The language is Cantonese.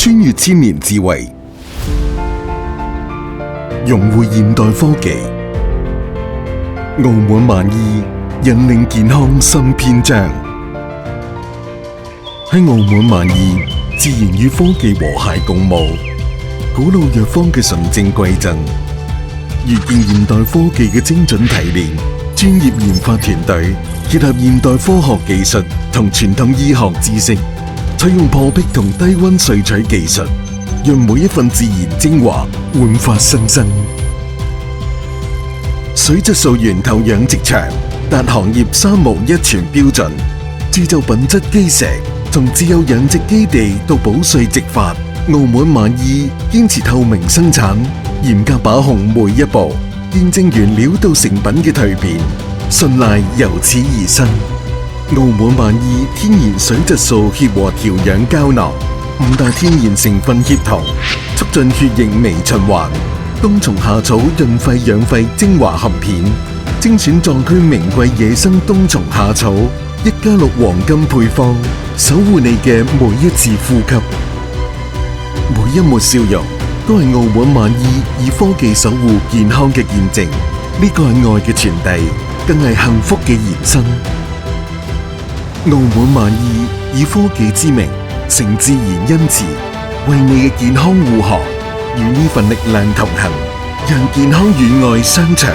穿越千年智慧，融匯現代科技。澳門萬醫引領健康新篇章。喺澳門萬醫，自然與科技和諧共舞，古老藥方嘅純正饋贈，遇見現代科技嘅精準提煉，專業研發團隊結合現代科學技術同傳統醫學知識，採用破壁同低溫萃取技術，讓每一份自然精華煥發新生。水質素源頭養殖場達行業3無1全標準，鑄就品質基石，從自有養殖基地到保稅直發，澳門萬醫堅持透明生產，嚴格把控每一步，見證原料到成品嘅蛻變，信賴由此而生。澳門萬醫天然水質素協和調養膠囊，5大天然成分協同，促進血液微循環。冬蟲夏草潤肺養肺精華含片，精選藏區名貴野生冬蟲夏草，1+6黃金配方，守護你嘅每一次呼吸，每一抹笑容都係澳門萬醫以科技守護健康嘅見證。呢個係愛嘅傳遞，更係幸福嘅延伸。澳門萬醫以科技之名，誠自然恩慈，為你嘅健康護航，與呢份力量同行，讓健康與愛相隨。